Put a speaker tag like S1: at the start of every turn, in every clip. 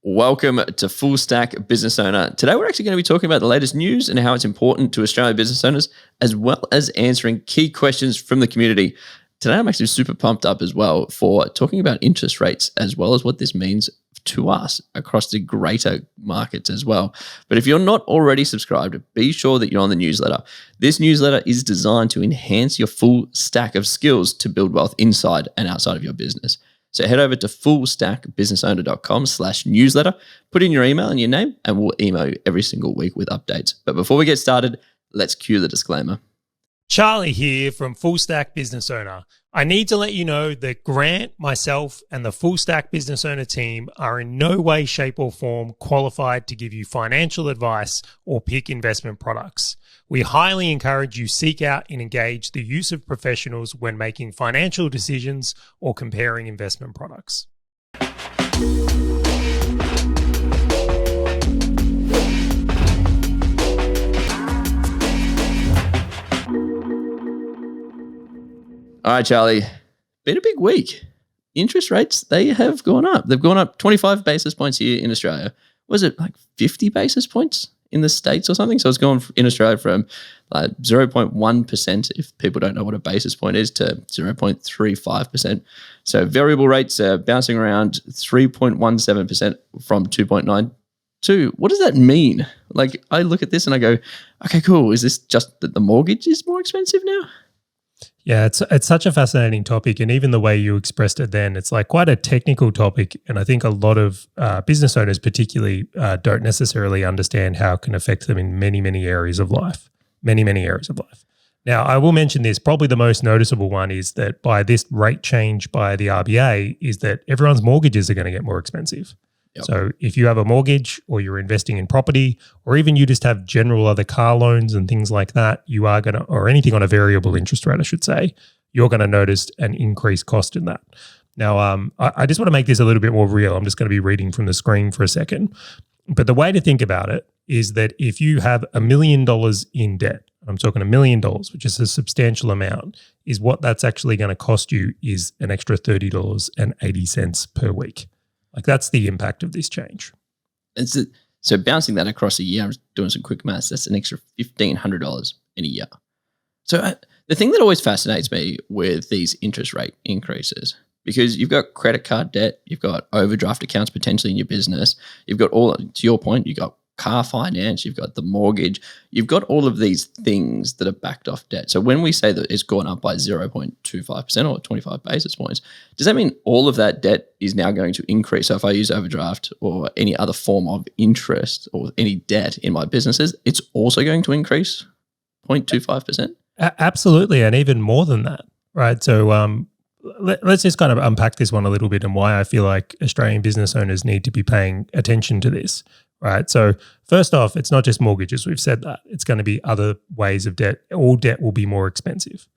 S1: Welcome to Full Stack Business Owner. Today, we're actually going to be talking about the latest news and how it's important to Australian business owners, as well as answering key questions from the community. Today, I'm actually super pumped up as well for talking about interest rates, as well as what this means to us across the greater markets as well. But if you're not already subscribed, be sure that you're on the newsletter. This newsletter is designed to enhance your full stack of skills to build wealth inside and outside of your business. So head over to fullstackbusinessowner.com/newsletter, put in your email and your name, and we'll email you every single week with updates. But before we get started, let's cue the disclaimer.
S2: Charley here from Full Stack Business Owner. I need to let you know that Grant, myself, and the Full Stack Business Owner team are in no way, shape, or form qualified to give you financial advice or pick investment products. We highly encourage you seek out and engage the use of professionals when making financial decisions or comparing investment products.
S1: All right, Charlie, been a big week. Interest rates, they have gone up. They've gone up 25 basis points here in Australia. Was it like 50 basis points in the States or something? So it's gone in Australia from like 0.1%, if people don't know what a basis point is, to 0.35%. So variable rates are bouncing around 3.17% from 2.92. What does that mean? Like, I look at this and I go, okay, cool. Is this just that the mortgage is more expensive now?
S2: Yeah, it's such a fascinating topic, and even the way you expressed it then, it's like quite a technical topic, and I think a lot of business owners particularly don't necessarily understand how it can affect them in many, many areas of life, many areas of life. Now, I will mention this, probably the most noticeable one is that by this rate change by the RBA is that everyone's mortgages are going to get more expensive. Yep. So if you have a mortgage or you're investing in property, or even you just have general other car loans and things like that, you are going to, or anything on a variable interest rate, I should say, you're going to notice an increased cost in that. Now, I just want to make this a little bit more real. I'm just going to be reading from the screen for a second. But the way to think about it is that if you have $1 million in debt, I'm talking $1 million, which is a substantial amount, is what that's actually going to cost you is an extra $30.80 per week. Like, that's the impact of this change.
S1: So bouncing that across a year, I'm doing some quick maths, that's an extra $1,500 in a year. So the thing that always fascinates me with these interest rate increases, because you've got credit card debt, you've got overdraft accounts potentially in your business, you've got all, to your point, you've got car finance, you've got the mortgage, you've got all of these things that are backed off debt. So when we say that it's gone up by 0.25% or 25 basis points, does that mean all of that debt is now going to increase? So if I use overdraft or any other form of interest or any debt in my businesses, it's also going to increase 0.25%?
S2: Absolutely, and even more than that, right? So let's just kind of unpack this one a little bit and why I feel like Australian business owners need to be paying attention to this. Right. So first off, it's not just mortgages. We've said that. It's going to be other ways of debt. All debt will be more expensive.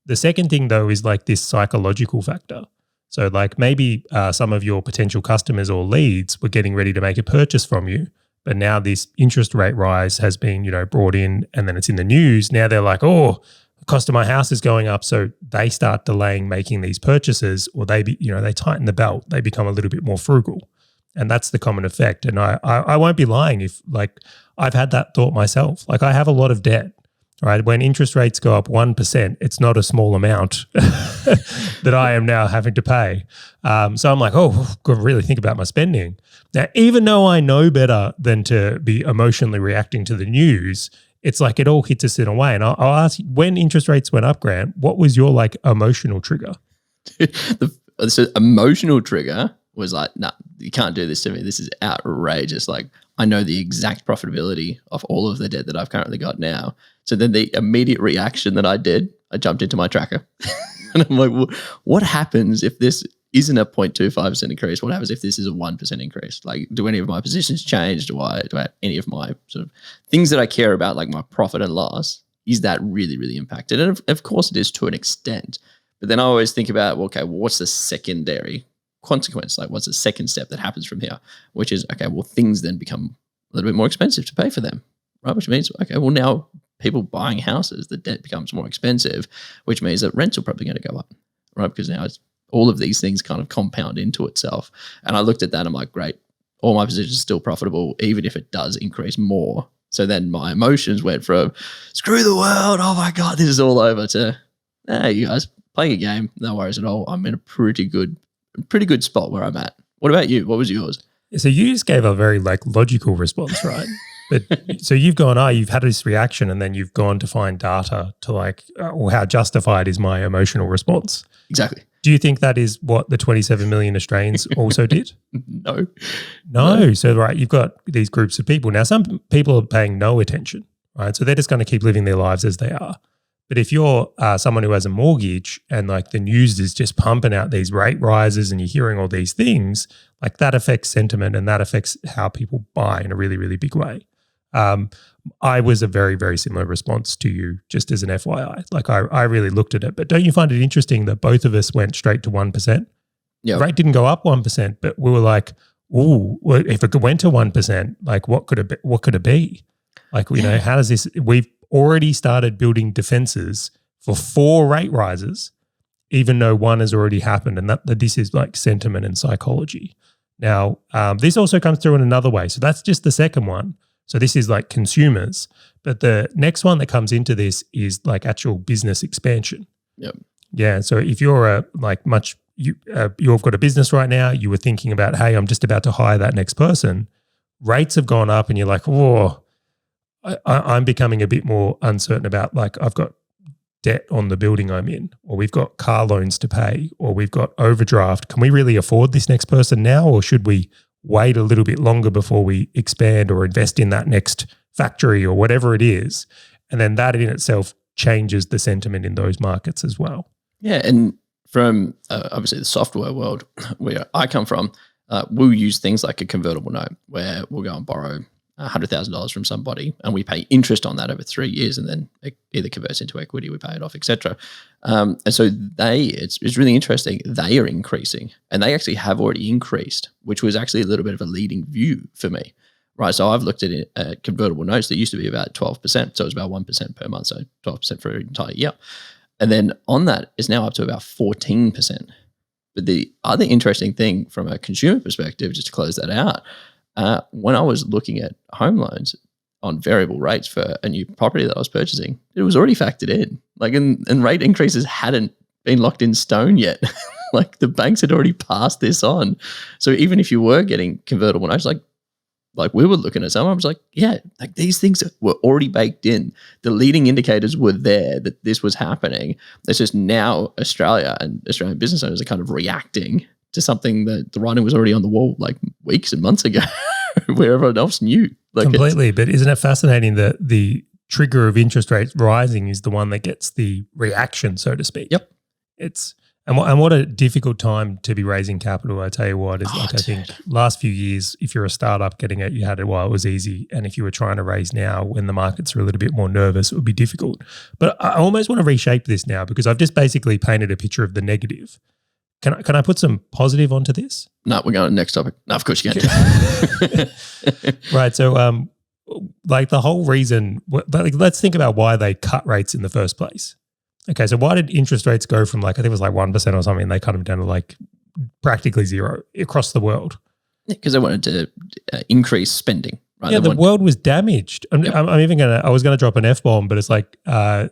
S2: The second thing, though, is like this psychological factor. So like maybe some of your potential customers or leads were getting ready to make a purchase from you, but now this interest rate rise has been, brought in, and then it's in the news. Now they're like, oh, the cost of my house is going up. So they start delaying making these purchases, or they tighten the belt. They become a little bit more frugal. And that's the common effect. And I won't be lying if, like, I've had that thought myself. Like, I have a lot of debt, right? When interest rates go up 1%, it's not a small amount that I am now having to pay. So I'm like, oh, I've got to really think about my spending. Now, even though I know better than to be emotionally reacting to the news, it's like it all hits us in a way. And I'll ask you, when interest rates went up, Grant, what was your, like, emotional trigger?
S1: The emotional trigger was like, nah, you can't do this to me. This is outrageous. Like, I know the exact profitability of all of the debt that I've currently got now. So then the immediate reaction that I did, I jumped into my tracker. And I'm like, well, what happens if this isn't a 0.25% increase? What happens if this is a 1% increase? Like, do any of my positions change? Do I have any of my sort of things that I care about, like my profit and loss? Is that really, really impacted? And of course it is to an extent. But then I always think about, well, okay, well, what's the secondary consequence? Like, what's the second step that happens from here? Which is, okay, well, things then become a little bit more expensive to pay for them, right? Which means, okay, well, now people buying houses, the debt becomes more expensive, which means that rents are probably going to go up, right? Because now it's all of these things kind of compound into itself. And I looked at that and I'm like, great, all my positions are still profitable, even if it does increase more. So then my emotions went from screw the world, oh my God, this is all over, to you guys playing a game, no worries at all. I'm in a pretty good spot where I'm at. What about you? What was yours?
S2: So you just gave a very logical response, right? But so you've gone, you've had this reaction, and then you've gone to find data to well, how justified is my emotional response?
S1: Exactly.
S2: Do you think that is what the 27 million Australians also did? No. So, right, you've got these groups of people. Now, some people are paying no attention, right? So they're just going to keep living their lives as they are. But if you're someone who has a mortgage and the news is just pumping out these rate rises and you're hearing all these things, that affects sentiment, and that affects how people buy in a really, really big way. I was a very, very similar response to you, just as an FYI. I really looked at it. But don't you find it interesting that both of us went straight to 1%?
S1: Yeah.
S2: The rate didn't go up 1%, but we were like, ooh, well, if it went to 1%, what could it be? How does this – we've already started building defenses for 4 rate rises, even though one has already happened, and that this is sentiment and psychology. Now, this also comes through in another way. So that's just the second one. So this is consumers, but the next one that comes into this is actual business expansion.
S1: Yep.
S2: Yeah. So if you're you've got a business right now, you were thinking about, hey, I'm just about to hire that next person. Rates have gone up, and you're like, whoa, I'm becoming a bit more uncertain about I've got debt on the building I'm in, or we've got car loans to pay, or we've got overdraft. Can we really afford this next person now, or should we wait a little bit longer before we expand or invest in that next factory or whatever it is? And then that in itself changes the sentiment in those markets as well.
S1: Yeah, and from obviously the software world where I come from, we'll use things like a convertible note where we'll go and borrow $100,000 from somebody, and we pay interest on that over 3 years, and then it either converts into equity, we pay it off, etc. And so it's really interesting. They are increasing, and they actually have already increased, which was actually a little bit of a leading view for me, right? So I've looked at convertible notes that used to be about 12%, so it was about 1% per month, so 12% for an entire year. And then on that, it's now up to about 14%. But the other interesting thing from a consumer perspective, just to close that out, when I was looking at home loans on variable rates for a new property that I was purchasing, it was already factored in. And rate increases hadn't been locked in stone yet. The banks had already passed this on. So even if you were getting convertible notes, like we were looking at some, I was like, yeah, these things were already baked in. The leading indicators were there that this was happening. It's just now Australia and Australian business owners are kind of reacting to something that the writing was already on the wall weeks and months ago, where everyone else knew.
S2: Completely. But isn't it fascinating that the trigger of interest rates rising is the one that gets the reaction, so to speak?
S1: Yep.
S2: And what a difficult time to be raising capital. I tell you what, is I think last few years, if you're a startup getting it, you had it while it was easy. And if you were trying to raise now when the markets are a little bit more nervous, it would be difficult. But I almost want to reshape this now, because I've just basically painted a picture of the negative. Can I put some positive onto this?
S1: No, we're going to the next topic. No, of course you can.
S2: Right. So the whole reason, let's think about why they cut rates in the first place. Okay, so why did interest rates go from I think it was 1% or something, they cut them down to practically zero across the world?
S1: Because they wanted to increase spending. Right?
S2: Yeah, the world was damaged. I was going to drop an F-bomb, but it's a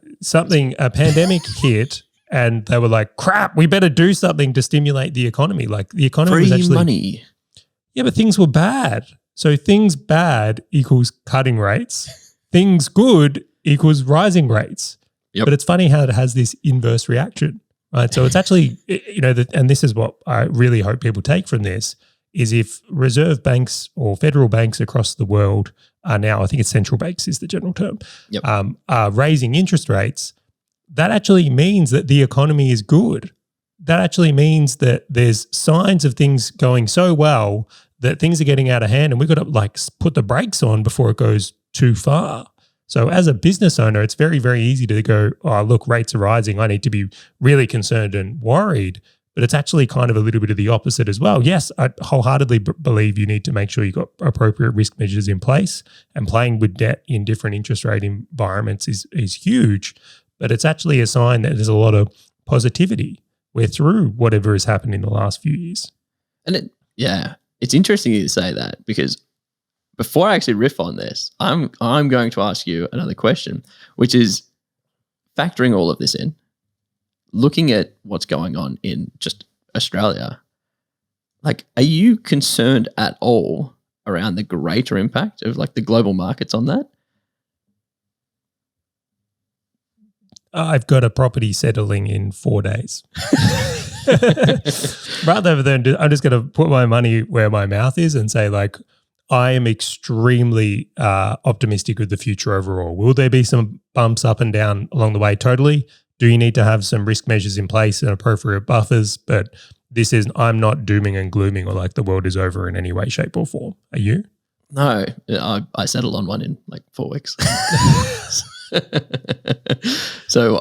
S2: pandemic hit, and they were like, crap, we better do something to stimulate the economy. The economy was actually
S1: money. Yeah,
S2: but things were bad. So things bad equals cutting rates. Things good equals rising rates. Yep. But it's funny how it has this inverse reaction, right? So it's actually, and this is what I really hope people take from this, is if reserve banks or federal banks across the world are now, I think it's central banks is the general term,
S1: yep.
S2: Are raising interest rates, that actually means that the economy is good. That actually means that there's signs of things going so well that things are getting out of hand, and we've got to put the brakes on before it goes too far. So as a business owner, it's very, very easy to go, oh, look, rates are rising. I need to be really concerned and worried. But it's actually kind of a little bit of the opposite as well. Yes, I wholeheartedly believe you need to make sure you've got appropriate risk measures in place, and playing with debt in different interest rate environments is huge. But it's actually a sign that there's a lot of positivity. We're through whatever has happened in the last few years.
S1: And it's interesting you say that, because before I actually riff on this, I'm going to ask you another question, which is factoring all of this in, looking at what's going on in just Australia. Like, are you concerned at all around the greater impact of like the global markets on that?
S2: I've got a property settling in 4 days. Rather than I'm just going to put my money where my mouth is and say, like, I am extremely optimistic with the future overall. Will there be some bumps up and down along the way? Totally. Do you need to have some risk measures in place and appropriate buffers? But I'm not dooming and glooming or like the world is over in any way, shape or form. Are you?
S1: No, I settled on one in like 4 weeks. So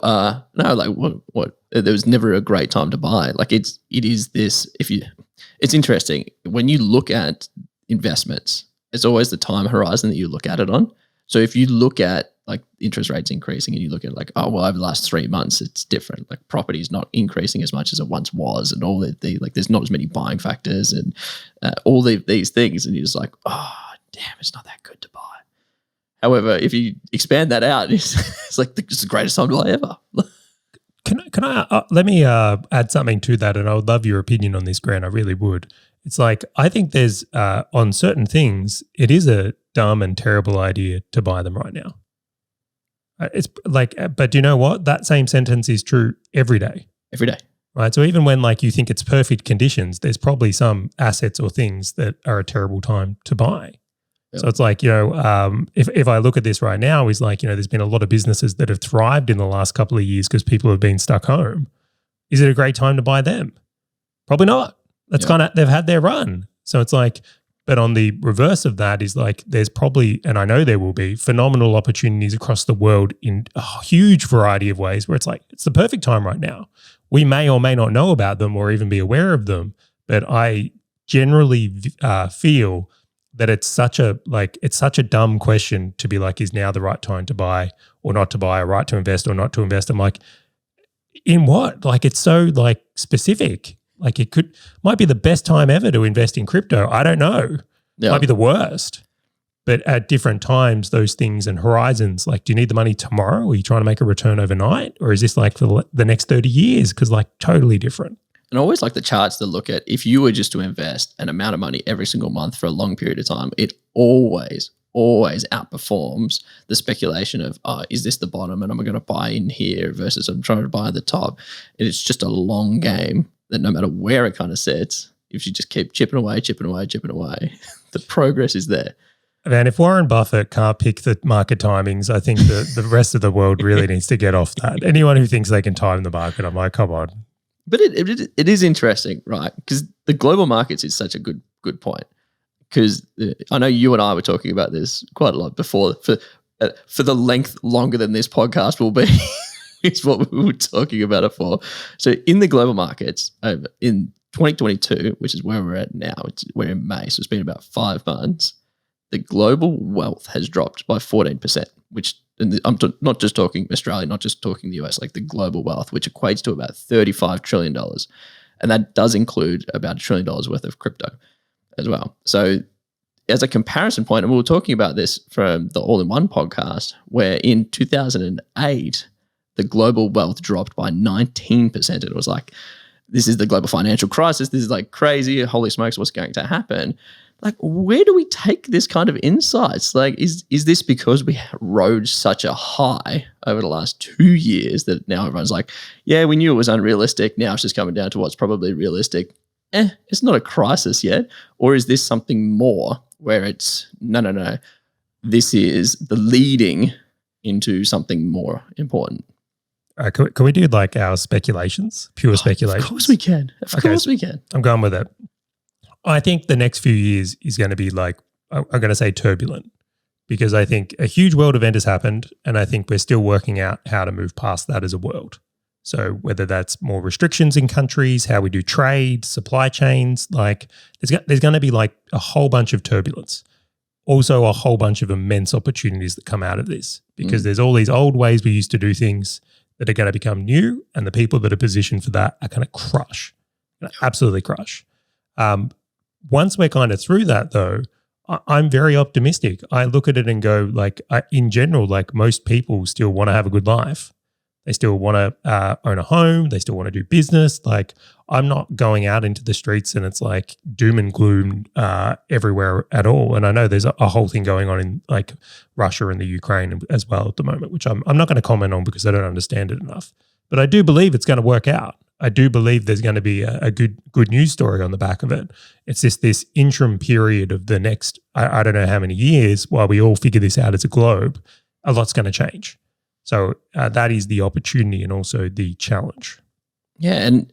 S1: no, like what? There was never a great time to buy. Like it is this. It's interesting when you look at investments. It's always the time horizon that you look at it on. So if you look at like interest rates increasing and you look at like, oh well, over the last 3 months it's different. Like property is not increasing as much as it once was, and all the like there's not as many buying factors and all these things, and you're just like, oh damn, it's not that good to buy. However, if you expand that out, it's like it's the greatest time to buy ever.
S2: Can I let me add something to that, and I would love your opinion on this, Grant. I really would. It's like I think there's on certain things, it is a dumb and terrible idea to buy them right now. It's like, but do you know what? That same sentence is true every day. Every day. Right. So even when like you think it's perfect conditions, there's probably some assets or things that are a terrible time to buy. Yep. So it's like, if I look at this right now, is like, there's been a lot of businesses that have thrived in the last couple of years because people have been stuck home. Is it a great time to buy them? Probably not. That's they've had their run. So it's like, but on the reverse of that is like, there's probably, and I know there will be phenomenal opportunities across the world in a huge variety of ways where it's like, it's the perfect time right now. We may or may not know about them or even be aware of them, but I generally feel that it's such a dumb question to be like, is now the right time to buy or not to buy, a right to invest or not to invest? I'm like, in what? Like, it's so like specific. Like might be the best time ever to invest in crypto. I don't know. Yeah. Might be the worst. But at different times, those things and horizons, like, do you need the money tomorrow? Are you trying to make a return overnight? Or is this like for the next 30 years? Because like totally different.
S1: And I always like the charts to look at. If you were just to invest an amount of money every single month for a long period of time, it always outperforms the speculation of, is this the bottom and I'm going to buy in here versus I'm trying to buy at the top. And it's just a long game that no matter where it kind of sits, if you just keep chipping away, the progress is there.
S2: Man, if Warren Buffett can't pick the market timings, I think the rest of the world really needs to get off that. Anyone who thinks they can time the market, I'm like, come on.
S1: But it is interesting, right? Because the global markets is such a good point. Because I know you and I were talking about this quite a lot before. For the length longer than this podcast will be, is what we were talking about it for. So in the global markets, in 2022, which is where we're at now, we're in May, so it's been about 5 months. The global wealth has dropped by 14%, which I'm not just talking Australia, not just talking the US, like the global wealth, which equates to about $35 trillion. And that does include about $1 trillion worth of crypto as well. So as a comparison point, and we were talking about this from the All-in-One podcast, where in 2008, the global wealth dropped by 19%. It was like, this is the global financial crisis. This is like crazy. Holy smokes, what's going to happen? Like, where do we take this kind of insights? Like, is this because we rode such a high over the last 2 years that now everyone's like, yeah, we knew it was unrealistic. Now it's just coming down to what's probably realistic. It's not a crisis yet. Or is this something more where it's, no, this is the leading into something more important?
S2: Can we do like our speculations, pure speculations?
S1: Of course we can. Of course we can.
S2: I'm going with it. I think the next few years is going to be like, I'm going to say turbulent, because I think a huge world event has happened and I think we're still working out how to move past that as a world. So whether that's more restrictions in countries, how we do trade, supply chains, like there's going to be like a whole bunch of turbulence. Also a whole bunch of immense opportunities that come out of this, because there's all these old ways we used to do things that are going to become new, and the people that are positioned for that are going to crush, absolutely crush. once we're kind of through that though, I'm very optimistic. I look at it and go like, in general, like most people still want to have a good life. They still want to own a home. They still want to do business. Like I'm not going out into the streets and it's like doom and gloom everywhere at all. And I know there's a whole thing going on in like Russia and the Ukraine as well at the moment, which I'm not going to comment on because I don't understand it enough. But I do believe it's going to work out. I do believe there's going to be a good news story on the back of it. It's just this interim period of the next, I don't know how many years, while we all figure this out as a globe, a lot's going to change. So that is the opportunity and also the challenge.
S1: Yeah, and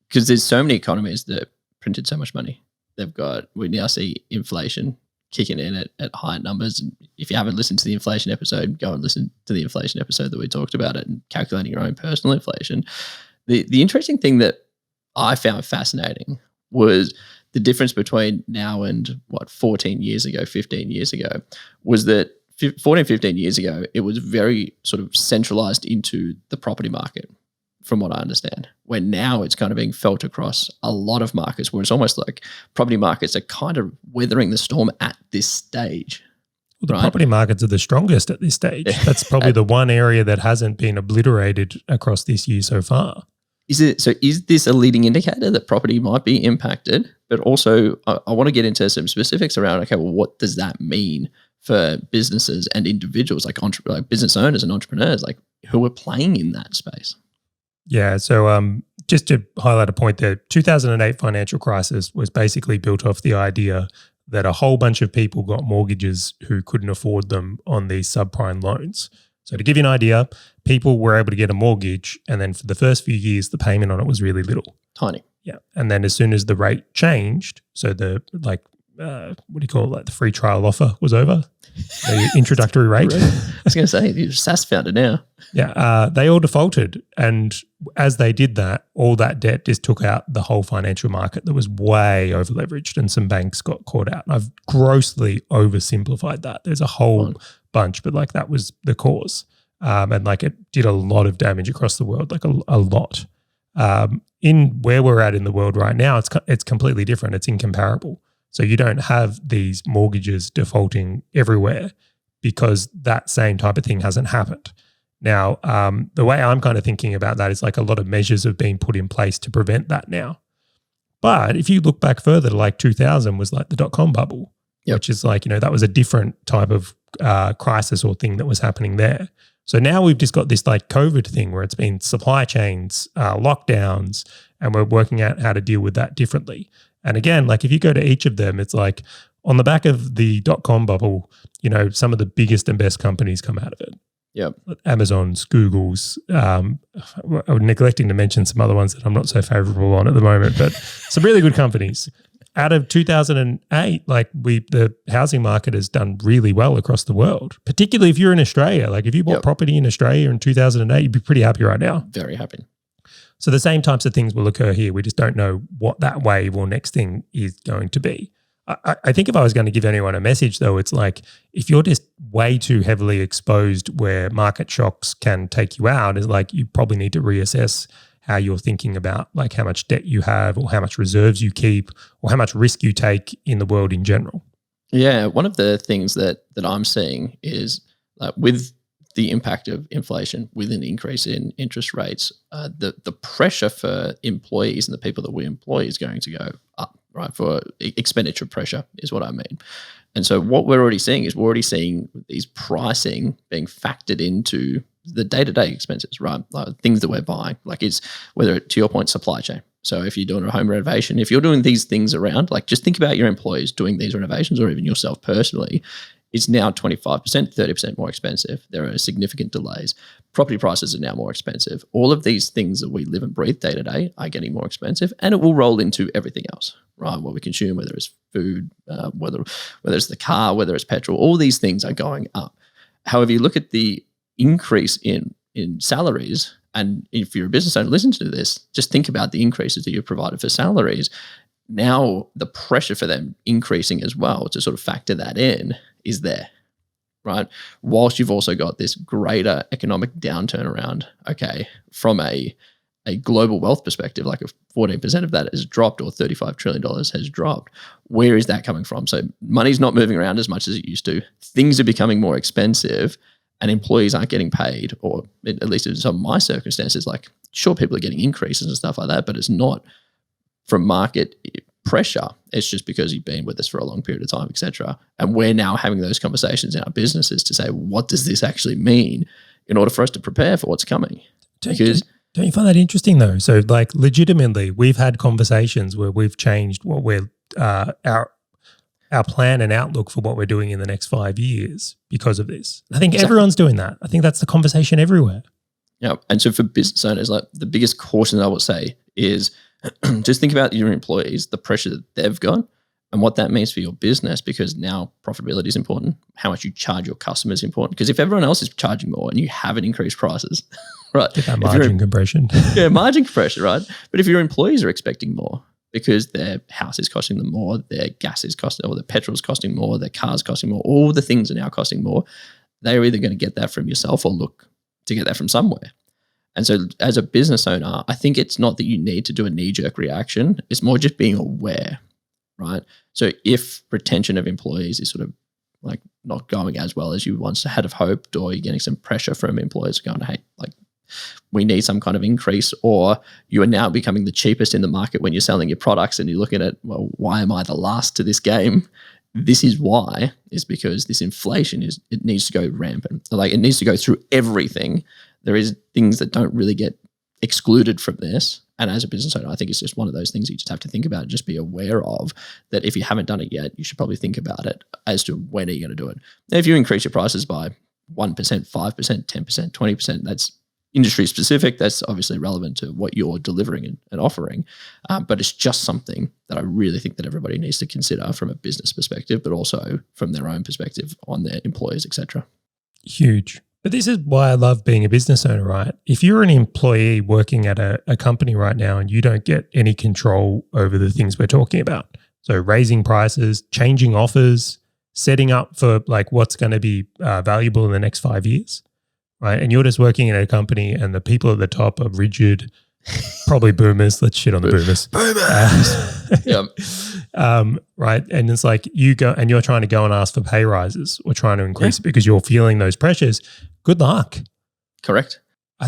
S1: because there's so many economies that printed so much money. We now see inflation kicking in at high numbers. And if you haven't listened to the inflation episode, go and listen to the inflation episode that we talked about it and calculating your own personal inflation. The interesting thing that I found fascinating was the difference between now and 14 years ago, 15 years ago, was that 14, 15 years ago, it was very sort of centralized into the property market, from what I understand, where now it's kind of being felt across a lot of markets, where it's almost like property markets are kind of weathering the storm at this stage.
S2: Well, the property markets are the strongest at this stage. That's probably the one area that hasn't been obliterated across this year so far.
S1: Is this a leading indicator that property might be impacted? But also, I want to get into some specifics around, okay, well, what does that mean for businesses and individuals, like business owners and entrepreneurs, like who are playing in that space?
S2: Yeah. So just to highlight a point there, 2008 financial crisis was basically built off the idea that a whole bunch of people got mortgages who couldn't afford them on these subprime loans. So to give you an idea, people were able to get a mortgage, and then for the first few years, the payment on it was really little.
S1: Tiny.
S2: Yeah. And then as soon as the rate changed, so the what do you call it? Like the free trial offer was over, the introductory rate.
S1: I was going to say, you're SaaS founder now.
S2: Yeah. They all defaulted. And as they did that, all that debt just took out the whole financial market that was way over leveraged, and some banks got caught out. And I've grossly oversimplified that. There's a whole bunch, but like that was the cause. And like it did a lot of damage across the world, like a lot. In where we're at in the world right now, it's completely different. It's incomparable. So you don't have these mortgages defaulting everywhere because that same type of thing hasn't happened. Now, the way I'm kind of thinking about that is like a lot of measures have been put in place to prevent that now. But if you look back further to like 2000 was like the dot-com bubble, which is like, that was a different type of crisis or thing that was happening there. So now we've just got this like COVID thing where it's been supply chains, lockdowns, and we're working out how to deal with that differently. And again, like if you go to each of them, it's like on the back of the dot-com bubble, some of the biggest and best companies come out of it.
S1: Yep.
S2: Amazon's, Google's, I'm neglecting to mention some other ones that I'm not so favorable on at the moment, but some really good companies. Out of 2008, like the housing market has done really well across the world, particularly if you're in Australia. Like if you bought property in Australia in 2008, you'd be pretty happy right now.
S1: Very happy.
S2: So the same types of things will occur here. We just don't know what that wave or next thing is going to be. I think if I was going to give anyone a message, though, it's like if you're just way too heavily exposed where market shocks can take you out, is like you probably need to reassess how you're thinking about like how much debt you have or how much reserves you keep or how much risk you take in the world in general. Yeah.
S1: One of the things that I'm seeing is with the impact of inflation, with an increase in interest rates, the pressure for employees and the people that we employ is going to go up, right? For expenditure pressure is what I mean. And so what we're already seeing is these pricing being factored into the day-to-day expenses, right? Like things that we're buying, like whether to your point, supply chain. So if you're doing a home renovation, if you're doing these things around, like just think about your employees doing these renovations or even yourself personally, it's now 25%, 30% more expensive. There are significant delays. Property prices are now more expensive. All of these things that we live and breathe day to day are getting more expensive, and it will roll into everything else, right? What we consume, whether it's food, whether it's the car, whether it's petrol, all these things are going up. However, you look at the increase in salaries, and if you're a business owner, listen to this, just think about the increases that you've provided for salaries. Now the pressure for them increasing as well to sort of factor that in is there, right? Whilst you've also got this greater economic downturn around, okay, from a a global wealth perspective, like if 14% of that has dropped or $35 trillion has dropped, where is that coming from? So money's not moving around as much as it used to. Things are becoming more expensive and employees aren't getting paid, or at least in some of my circumstances, like sure, people are getting increases and stuff like that, but it's not from market pressure. It's just because you've been with us for a long period of time, etc. And we're now having those conversations in our businesses to say, what does this actually mean in order for us to prepare for what's coming? Because
S2: don't you find that interesting though? So like legitimately, we've had conversations where we've changed what we're our plan and outlook for what we're doing in the next 5 years because of this. I think everyone's doing that. I think that's the conversation everywhere.
S1: Yeah. And so for business owners, like the biggest caution I would say is just think about your employees, the pressure that they've got and what that means for your business, because now profitability is important. How much you charge your customers is important. Because if everyone else is charging more and you haven't increased prices, right?
S2: Get that margin compression.
S1: Yeah, margin compression, right? But if your employees are expecting more because their house is costing them more, their gas is costing, or their petrol is costing more, their car's costing more, all the things are now costing more, they're either going to get that from yourself or look to get that from somewhere. And so as a business owner, I think it's not that you need to do a knee-jerk reaction. It's more just being aware, right? So if retention of employees is sort of like not going as well as you once had have hoped, or you're getting some pressure from employers going, hey, like we need some kind of increase, or you are now becoming the cheapest in the market when you're selling your products and you're looking at, well, why am I the last to this game? This is why, is because this inflation it needs to go rampant. Like it needs to go through everything. There is things that don't really get excluded from this. And as a business owner, I think it's just one of those things you just have to think about and just be aware of, that if you haven't done it yet, you should probably think about it as to when are you going to do it. Now, if you increase your prices by 1%, 5%, 10%, 20%, that's industry specific. That's obviously relevant to what you're delivering and offering. But it's just something that I really think that everybody needs to consider from a business perspective, but also from their own perspective on their employees, etc.
S2: Huge. But this is why I love being a business owner, right? If you're an employee working at a company right now and you don't get any control over the things we're talking about, so raising prices, changing offers, setting up for like what's going to be valuable in the next 5 years, right? And you're just working in a company and the people at the top are rigid, probably boomers. Let's shit on the boomers. Right. And it's like you go and you're trying to go and ask for pay rises or trying to increase it because you're feeling those pressures. Good luck.
S1: Correct.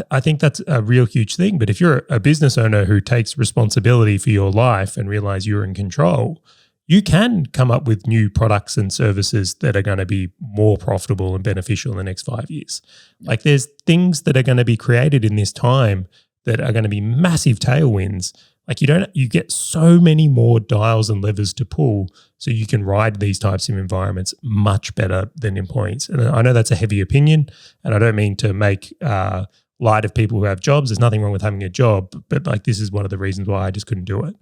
S2: I think that's a real huge thing. But if you're a business owner who takes responsibility for your life and realize you're in control, you can come up with new products and services that are going to be more profitable and beneficial in the next 5 years. Like there's things that are going to be created in this time that are going to be massive tailwinds. Like you get so many more dials and levers to pull so you can ride these types of environments much better than employees. And I know that's a heavy opinion, and I don't mean to make light of people who have jobs. There's nothing wrong with having a job, but like this is one of the reasons why I just couldn't do it.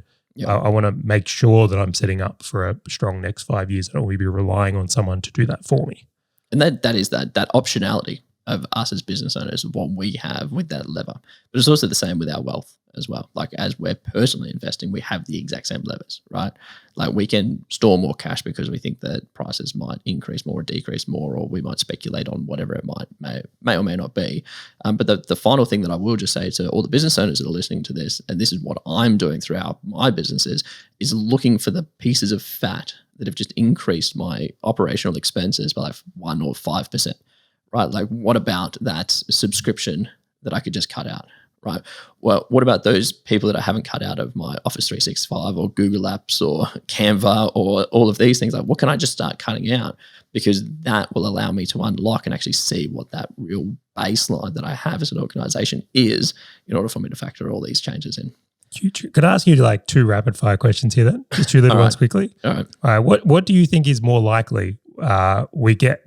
S2: I want to make sure that I'm setting up for a strong next 5 years. I don't want to be relying on someone to do that for me.
S1: And that is that optionality of us as business owners, what we have with that lever. But it's also the same with our wealth as well. Like as we're personally investing, we have the exact same levers, right? Like we can store more cash because we think that prices might increase more or decrease more, or we might speculate on whatever it may or may not be. But the final thing that I will just say to all the business owners that are listening to this, and this is what I'm doing throughout my businesses, is looking for the pieces of fat that have just increased my operational expenses by like 1 or 5%. Right? Like what about that subscription that I could just cut out? Right? Well, what about those people that I haven't cut out of my Office 365 or Google Apps or Canva or all of these things? Like what can I just start cutting out? Because that will allow me to unlock and actually see what that real baseline that I have as an organization is in order for me to factor all these changes in.
S2: Could I ask you like 2 rapid fire questions here then? Just 2 little ones quickly.
S1: All
S2: right. What do you think is more likely? We get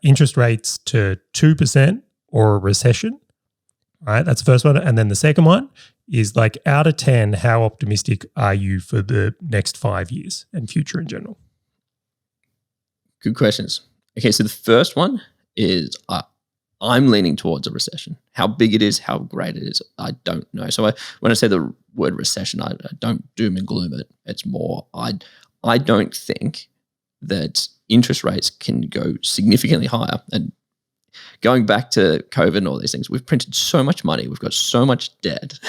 S2: interest rates to 2% or a recession, right? That's the first one. And then the second one is like out of 10, how optimistic are you for the next 5 years and future in general?
S1: Good questions. Okay, so the first one is I'm leaning towards a recession. How big it is, how great it is, I don't know. So when I say the word recession, I don't doom and gloom it. It's more I don't think that interest rates can go significantly higher. And going back to COVID and all these things, we've printed so much money. We've got so much debt,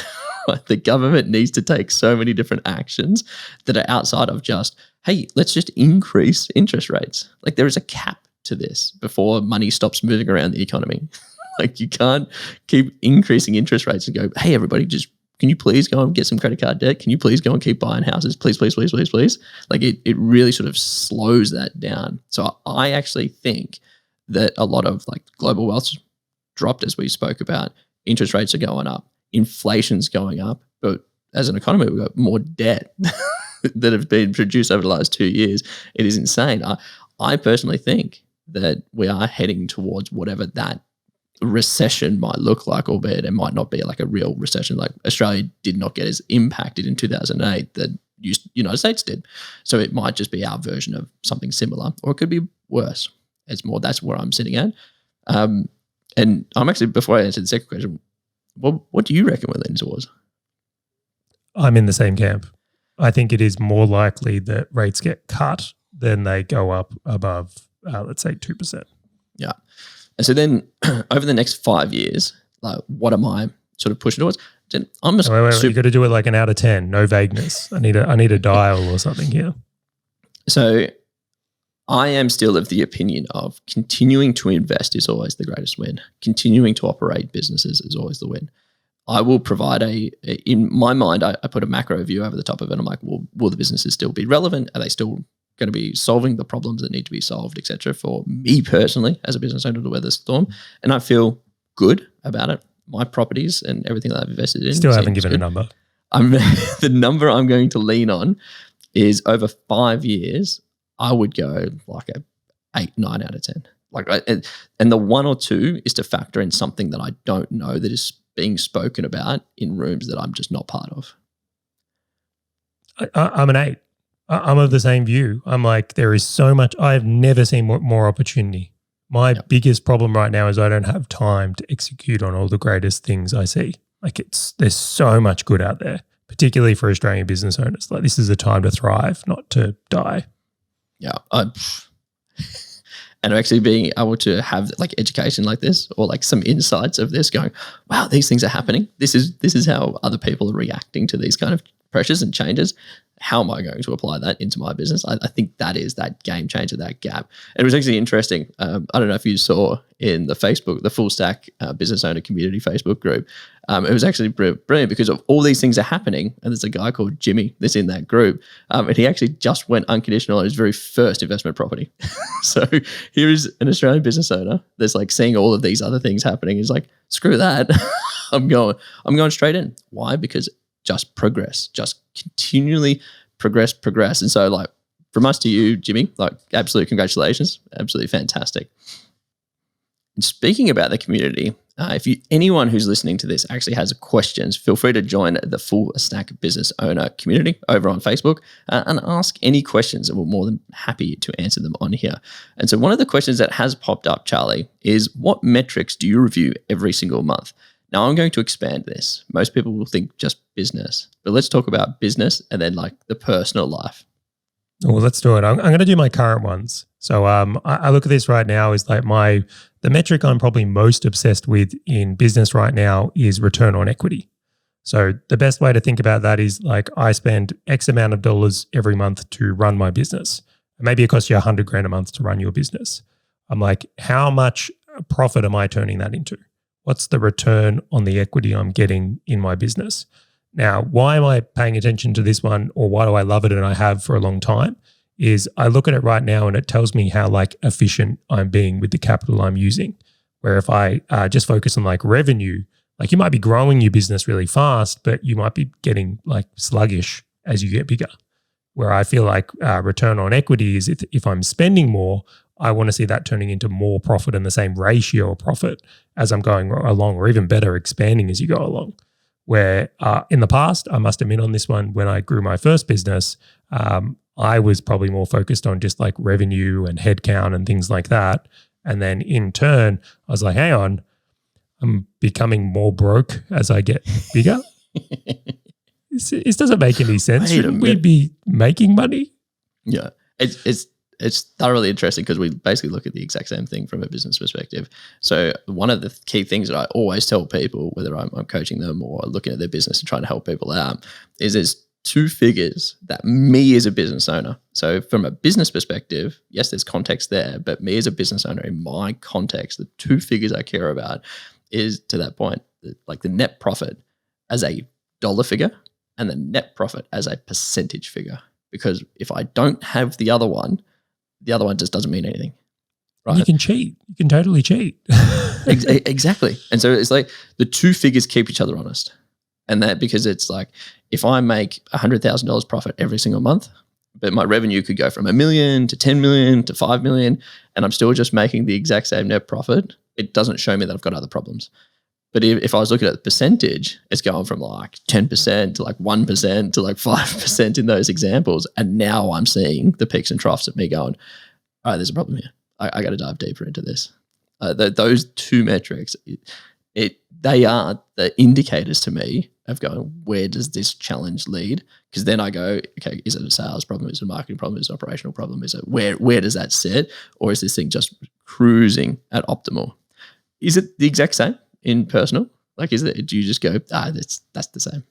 S1: The government needs to take so many different actions that are outside of just, hey, let's just increase interest rates. Like there is a cap to this before money stops moving around the economy. Like you can't keep increasing interest rates and go, hey, everybody, just can you please go and get some credit card debt? Can you please go and keep buying houses? Please, please, please, please, please. Like it really sort of slows that down. So I actually think that a lot of like global wealth dropped, as we spoke about. Interest rates are going up, inflation's going up, but as an economy, we've got more debt that have been produced over the last 2 years. It is insane. I personally think that we are heading towards whatever that recession might look like, albeit it might not be like a real recession. Like Australia did not get as impacted in 2008 that United States did. So it might just be our version of something similar, or it could be worse. That's where I'm sitting at. And I'm actually, before I answer the second question, what do you reckon we're leaning towards?
S2: I'm in the same camp. I think it is more likely that rates get cut than they go up above, let's say, 2%.
S1: Yeah. And so then over the next 5 years, like what am I sort of pushing towards? I'm just
S2: wait. You got to do it like an out of 10, no vagueness. I need a dial or something here.
S1: So I am still of the opinion of continuing to invest is always the greatest win. Continuing to operate businesses is always the win. I will provide in my mind, I put a macro view over the top of it. I'm like, well, will the businesses still be relevant? Are they still going to be solving the problems that need to be solved, et cetera, for me personally as a business owner to weather the storm? And I feel good about it. My properties and everything that I've invested in.
S2: Still haven't given a number.
S1: The number I'm going to lean on is over 5 years, I would go like a 8, 9 out of 10. And the 1 or 2 is to factor in something that I don't know that is being spoken about in rooms that I'm just not part of.
S2: I'm an 8. I'm of the same view. I'm like, there is so much. I've never seen more opportunity. My biggest problem right now is I don't have time to execute on all the greatest things I see. Like there's so much good out there, particularly for Australian business owners. Like this is a time to thrive, not to die.
S1: Yeah. And actually being able to have like education like this or like some insights of this going, wow, these things are happening. This is how other people are reacting to these kind of pressures and changes. How am I going to apply that into my business? I think that is that game changer, that gap. And it was actually interesting. I don't know if you saw in the Facebook, the Full Stack Business Owner Community Facebook group. It was actually brilliant because of all these things are happening. And there's a guy called Jimmy that's in that group. And he actually just went unconditional on his very first investment property. So here is an Australian business owner that's like seeing all of these other things happening. He's like, screw that. I'm going straight in. Why? Because just progress, just continually progress. And so like from us to you, Jimmy, like absolute congratulations. Absolutely fantastic. And speaking about the community, if anyone who's listening to this actually has questions, feel free to join the Full Stack Business Owner community over on Facebook and ask any questions, and we're more than happy to answer them on here. And so one of the questions that has popped up, Charley, is what metrics do you review every single month? Now, I'm going to expand this. Most people will think just business, but let's talk about business and then like the personal life.
S2: Well, let's do it. I'm going to do my current ones. So I look at this right now is like the metric I'm probably most obsessed with in business right now is return on equity. So the best way to think about that is like I spend X amount of dollars every month to run my business. Maybe it costs you $100,000 a month to run your business. I'm like, how much profit am I turning that into? What's the return on the equity I'm getting in my business? Now, why am I paying attention to this one, or why do I love it and I have for a long time, is I look at it right now and it tells me how like efficient I'm being with the capital I'm using. Where if I just focus on like revenue, like you might be growing your business really fast, but you might be getting like sluggish as you get bigger. Where I feel like return on equity is if I'm spending more, I want to see that turning into more profit and the same ratio of profit as I'm going along, or even better, expanding as you go along. Where in the past, I must admit on this one, when I grew my first business, I was probably more focused on just like revenue and headcount and things like that. And then in turn, I was like, hang on, I'm becoming more broke as I get bigger. This doesn't make any sense. Shouldn't we be making money?
S1: Yeah, it's it's thoroughly interesting because we basically look at the exact same thing from a business perspective. So one of the key things that I always tell people, whether I'm coaching them or looking at their business and trying to help people out, is there's two figures that me as a business owner. So from a business perspective, yes, there's context there, but me as a business owner in my context, the two figures I care about is, to that point, like the net profit as a dollar figure and the net profit as a percentage figure. Because if I don't have the other one just doesn't mean anything. Right?
S2: You can cheat. You can totally cheat.
S1: Exactly. And so it's like the two figures keep each other honest. And that because it's like, if I make $100,000 profit every single month, but my revenue could go from $1 million to 10 million to 5 million, and I'm still just making the exact same net profit, it doesn't show me that I've got other problems. But if I was looking at the percentage, it's going from like 10% to like 1% to like 5% in those examples. And now I'm seeing the peaks and troughs of me going, all right, there's a problem here. I got to dive deeper into this. Those two metrics, they are the indicators to me of going, where does this challenge lead? Because then I go, okay, is it a sales problem? Is it a marketing problem? Is it an operational problem? Is it where does that sit? Or is this thing just cruising at optimal? Is it the exact same in personal? Like, do you just go, that's the same?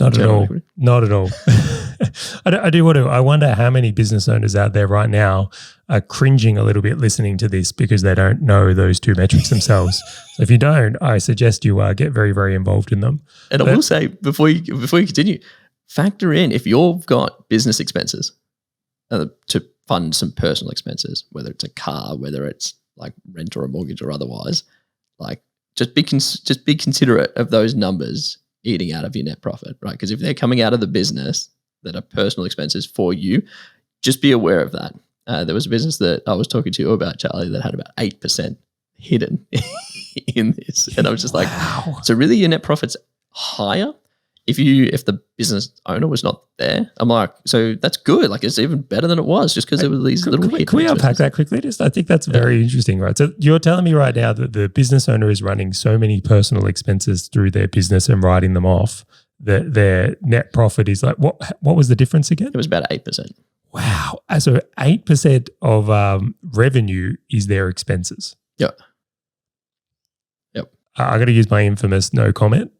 S2: Not at all. Not at all. I wonder how many business owners out there right now are cringing a little bit listening to this because they don't know those two metrics themselves. So if you don't, I suggest you get very, very involved in them.
S1: And I will say, before you continue, factor in if you've got business expenses to fund some personal expenses, whether it's a car, whether it's like rent or a mortgage or otherwise, like just be considerate of those numbers eating out of your net profit, right? Because if they're coming out of the business that are personal expenses for you, just be aware of that. There was a business that I was talking to you about, Charley, that had about 8% hidden in this. And I was just like, wow. So really your net profit's higher if the business owner was not there. I'm like, so that's good. Like it's even better than it was just because there were these little hidden
S2: Can we unpack that quickly? I think that's very interesting, right? So you're telling me right now that the business owner is running so many personal expenses through their business and writing them off that their net profit is like, what was the difference again?
S1: It was about 8%.
S2: Wow. So 8% of revenue is their expenses.
S1: Yep.
S2: I got to use my infamous no comment.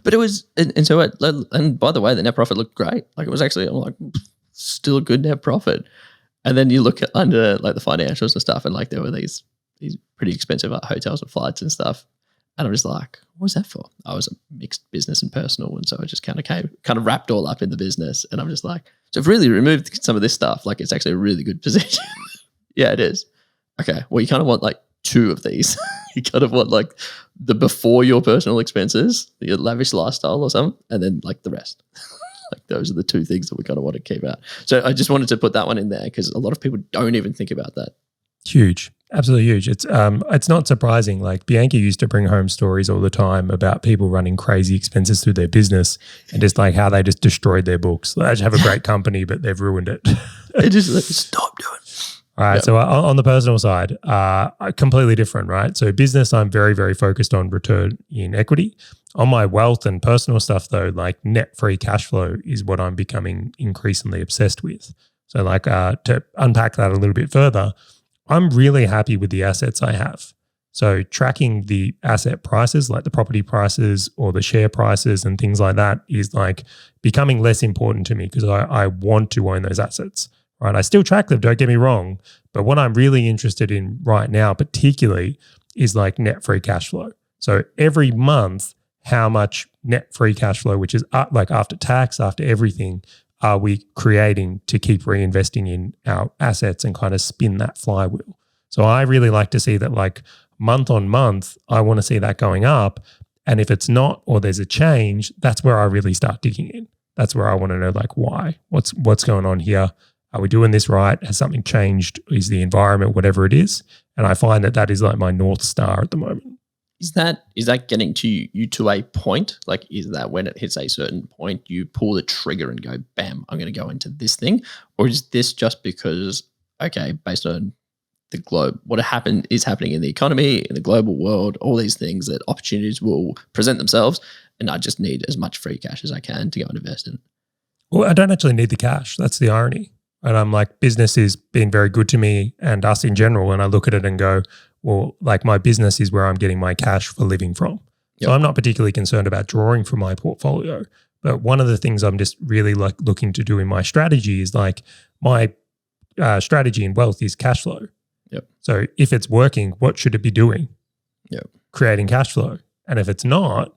S1: But it was, and by the way, the net profit looked great. Like it was actually, I'm like, still a good net profit. And then you look at under like the financials and stuff, and like there were these pretty expensive hotels and flights and stuff. And I'm just like, what was that for? I was a mixed business and personal, and so I just kind of wrapped all up in the business. And I'm just like, so I've really removed some of this stuff. Like it's actually a really good position. Yeah, it is. Okay, well you kind of want like two of these. You kind of want like the before your personal expenses, your lavish lifestyle or something, and then like the rest. Like those are the two things that we kind of want to keep out. So I just wanted to put that one in there because a lot of people don't even think about that.
S2: Huge. Absolutely huge. It's not surprising. Like Bianca used to bring home stories all the time about people running crazy expenses through their business and just like how they just destroyed their books. They actually have a great company, but they've ruined it.
S1: They just like, stop doing it.
S2: All right. Yep. So on the personal side, completely different, right? So business, I'm very, very focused on return in equity. On my wealth and personal stuff though, like net free cash flow is what I'm becoming increasingly obsessed with. So like to unpack that a little bit further, I'm really happy with the assets I have. So tracking the asset prices, like the property prices or the share prices and things like that is like becoming less important to me because I want to own those assets. Right, I still track them, don't get me wrong, but what I'm really interested in right now particularly is like net free cash flow. So every month, how much net free cash flow, which is like after tax, after everything, are we creating to keep reinvesting in our assets and kind of spin that flywheel? So I really like to see that like month on month, I want to see that going up. And if it's not or there's a change, that's where I really start digging in. That's where I want to know like why, what's going on here? Are we doing this right? Has something changed? Is the environment, whatever it is? And I find that is like my North Star at the moment.
S1: Is that getting to you to a point? Like, is that when it hits a certain point, you pull the trigger and go, bam, I'm going to go into this thing? Or is this just because, okay, based on the globe, what is happening in the economy, in the global world, all these things that opportunities will present themselves, and I just need as much free cash as I can to go and invest in it?
S2: Well, I don't actually need the cash. That's the irony. And I'm like, business is being very good to me and us in general. And I look at it and go, well, like my business is where I'm getting my cash for living from. So I'm not particularly concerned about drawing from my portfolio. But one of the things I'm just really like looking to do in my strategy is like my strategy in wealth is cash flow. So if it's working, what should it be doing? Creating cash flow. And if it's not,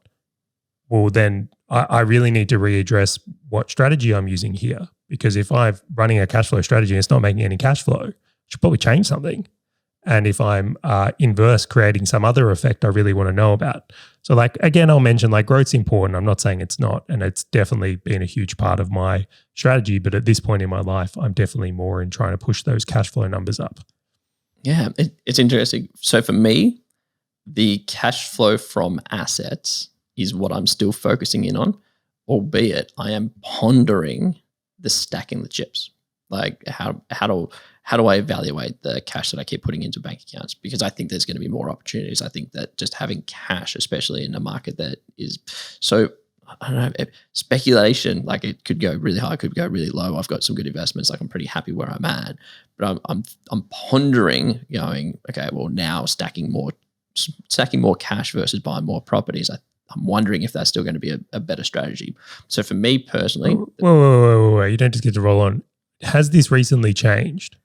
S2: well, then I really need to readdress what strategy I'm using here. Because if I'm running a cash flow strategy and it's not making any cash flow, I should probably change something. And if I'm inverse creating some other effect I really want to know about. So like, again, I'll mention like growth's important. I'm not saying it's not. And it's definitely been a huge part of my strategy. But at this point in my life, I'm definitely more in trying to push those cash flow numbers up.
S1: Yeah, it's interesting. So for me, the cash flow from assets is what I'm still focusing in on, albeit I am pondering the stacking the chips. Like how do I evaluate the cash that I keep putting into bank accounts? Because I think there's going to be more opportunities. I think that just having cash, especially in a market that is so, I don't know, speculation, like it could go really high, could go really low. I've got some good investments. Like I'm pretty happy where I'm at, but I'm pondering going, okay, well now stacking more cash versus buying more properties. I'm wondering if that's still going to be a better strategy. So for me personally,
S2: whoa, you don't just get to roll on. Has this recently changed?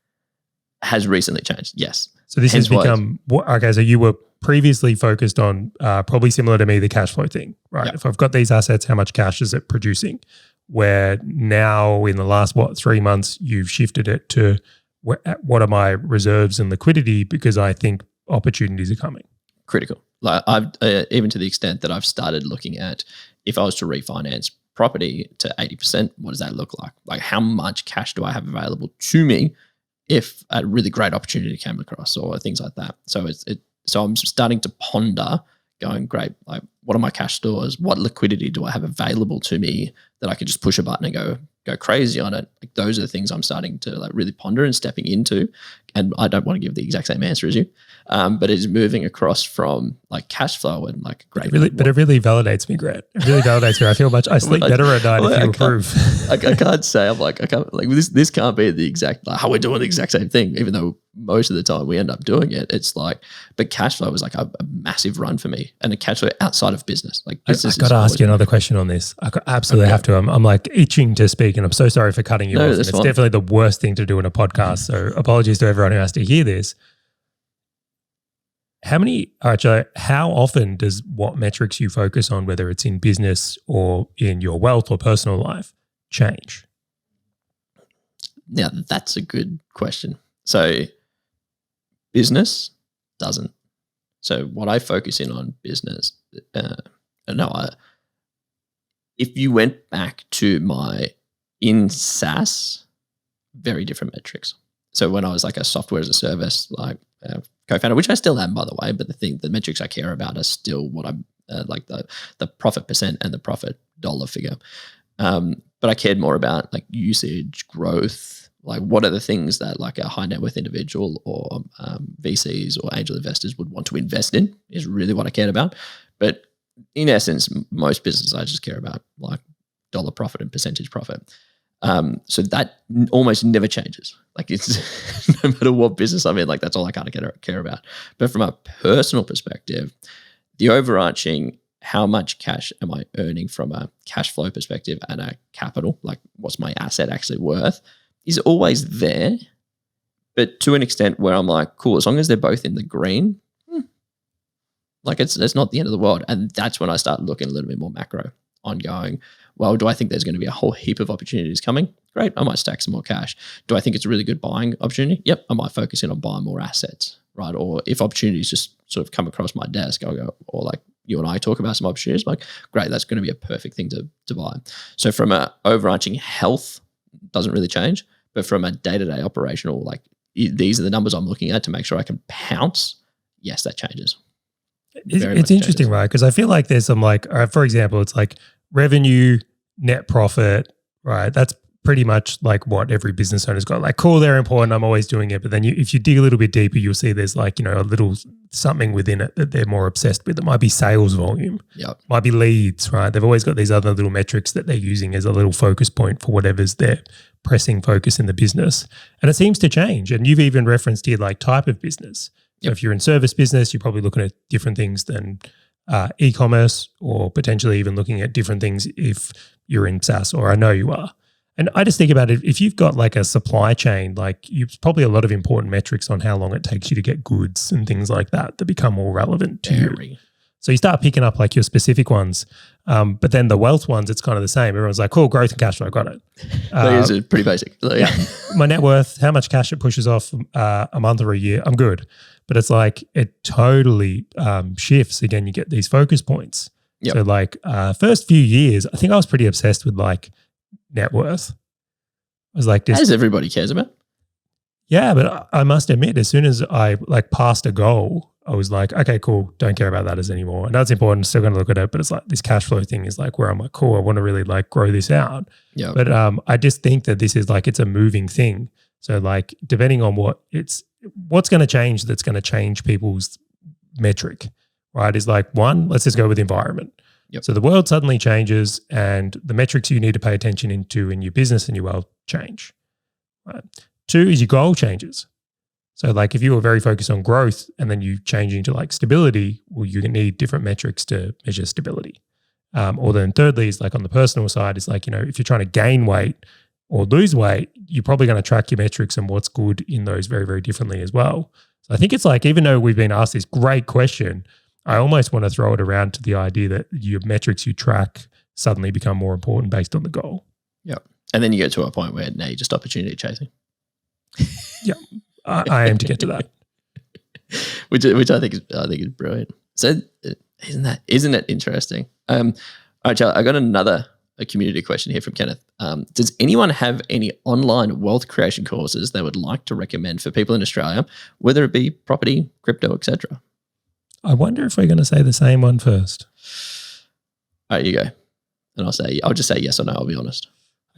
S1: Has recently changed, yes.
S2: So this has become, okay, so you were previously focused on probably similar to me, the cash flow thing, right? If I've got these assets, how much cash is it producing? Where now in the last, 3 months, you've shifted it to what are my reserves and liquidity because I think opportunities are coming.
S1: Critical. Like I've even to the extent that I've started looking at if I was to refinance property to 80%, what does that look like? Like how much cash do I have available to me if a really great opportunity came across or things like that? So so I'm starting to ponder going, great, like what are my cash stores? What liquidity do I have available to me that I could just push a button and go crazy on it? Like those are the things I'm starting to like really ponder and stepping into. And I don't want to give the exact same answer as you, but it's moving across from like cash flow and like great.
S2: But it really validates me, Grant. It really validates me. I feel I sleep better at night if you approve.
S1: I can't say I can't like this can't be the exact like how we're doing the exact same thing, even though most of the time we end up doing it. It's like, but cash flow is like a massive run for me, and a cash flow outside of business. Like business.
S2: I got to ask you another question on this. I absolutely have to. I'm like itching to speak, and I'm so sorry for cutting you off. It's definitely the worst thing to do in a podcast. So apologies to everyone who has to hear this. How often does what metrics you focus on, whether it's in business or in your wealth or personal life, change?
S1: Now, that's a good question. So business doesn't. So what I focus in on business, if you went back to my in SaaS, very different metrics. So when I was like a software as a service, like co-founder, which I still am, by the way, but the metrics I care about are still what I'm like the profit percent and the profit dollar figure. But I cared more about like usage, growth, like what are the things that like a high net worth individual or VCs or angel investors would want to invest in is really what I cared about. But in essence, most businesses I just care about like dollar profit and percentage profit. So that almost never changes. Like it's no matter what business I'm in, like that's all I kind of care about. But from a personal perspective, the overarching how much cash am I earning from a cash flow perspective and a capital, like what's my asset actually worth, is always there. But to an extent where I'm like, cool, as long as they're both in the green, like it's not the end of the world. And that's when I start looking a little bit more macro on going, well, do I think there's going to be a whole heap of opportunities coming? Great, I might stack some more cash. Do I think it's a really good buying opportunity? Yep, I might focus in on buying more assets, right? Or if opportunities just sort of come across my desk, I'll go, or like you and I talk about some opportunities, like great, that's going to be a perfect thing to buy. So from a overarching health, doesn't really change, but from a day-to-day operational, like these are the numbers I'm looking at to make sure I can pounce. Yes, that changes.
S2: It's interesting, right? Because I feel like there's some like, for example, it's like revenue, net profit, right? That's pretty much like what every business owner's got. Like, cool, they're important, I'm always doing it. But then if you dig a little bit deeper, you'll see there's like, a little something within it that they're more obsessed with. It might be sales volume, might be leads, right? They've always got these other little metrics that they're using as a little focus point for whatever's their pressing focus in the business. And it seems to change. And you've even referenced here like type of business. So if you're in service business, you're probably looking at different things than e-commerce, or potentially even looking at different things if you're in SaaS, or I know you are. And I just think about it, if you've got like a supply chain, like you've probably a lot of important metrics on how long it takes you to get goods and things like that become more relevant to you. So you start picking up like your specific ones. But then the wealth ones, it's kind of the same. Everyone's like, cool, growth and cash flow, got it.
S1: Those are pretty basic.
S2: Yeah. My net worth, how much cash it pushes off a month or a year, I'm good. But it's like it totally shifts. Again, you get these focus points. So like first few years, I think I was pretty obsessed with like net worth. I was like,
S1: as everybody cares about.
S2: Yeah, but I must admit, as soon as I like passed a goal, I was like, okay, cool, don't care about that as anymore. And that's important, still going to look at it, but it's like this cash flow thing is like where I'm like, cool, I want to really like grow this out.
S1: Yeah.
S2: But I just think that this is like, it's a moving thing. So like depending on what's going to change, that's going to change people's metric, right? Is like one, let's just go with environment. So the world suddenly changes and the metrics you need to pay attention into in your business and your world change. Right? Two is your goal changes. So like if you were very focused on growth and then you changing to like stability, well, you need different metrics to measure stability. Or then thirdly is like on the personal side, is like, if you're trying to gain weight or lose weight, you're probably going to track your metrics and what's good in those very, very differently as well. So I think it's like, even though we've been asked this great question, I almost want to throw it around to the idea that your metrics you track suddenly become more important based on the goal.
S1: Yeah. And then you get to a point where now you're just opportunity chasing.
S2: Yeah. I aim to get to that.
S1: which I think is brilliant. So isn't it interesting? All right, Charlie, I got a community question here from Kenneth. Does anyone have any online wealth creation courses they would like to recommend for people in Australia, whether it be property, crypto, etc.?
S2: I wonder if we're going to say the same one first.
S1: All right, you go. And I'll just say yes or no, I'll be honest.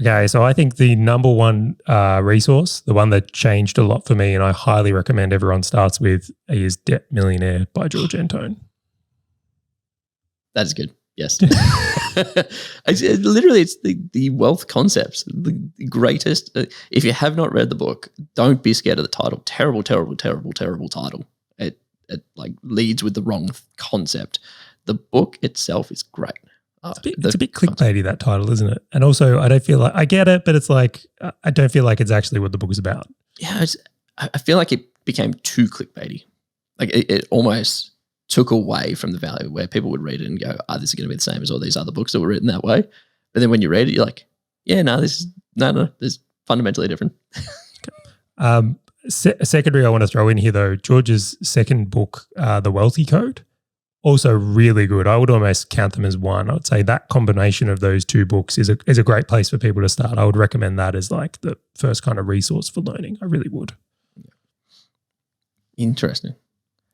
S2: Okay, so I think the number one resource, the one that changed a lot for me and I highly recommend everyone starts with, is Debt Millionaire by George Antone.
S1: That is good. Yes. Literally, it's the wealth concepts, the greatest. If you have not read the book, don't be scared of the title. Terrible, terrible, terrible, terrible title. It like leads with the wrong concept. The book itself is great.
S2: It's a bit clickbaity, that title, isn't it? And also, I don't feel like I get it, but it's like I don't feel like it's actually what the book is about.
S1: Yeah, I feel like it became too clickbaity. Like it almost took away from the value where people would read it and go, this is going to be the same as all these other books that were written that way. But then when you read it, you're like, yeah, no, this is fundamentally different.
S2: Secondary, I want to throw in here though, George's second book, The Wealthy Code, also really good. I would almost count them as one. I would say that combination of those two books is a great place for people to start. I would recommend that as like the first kind of resource for learning. I really would.
S1: Interesting.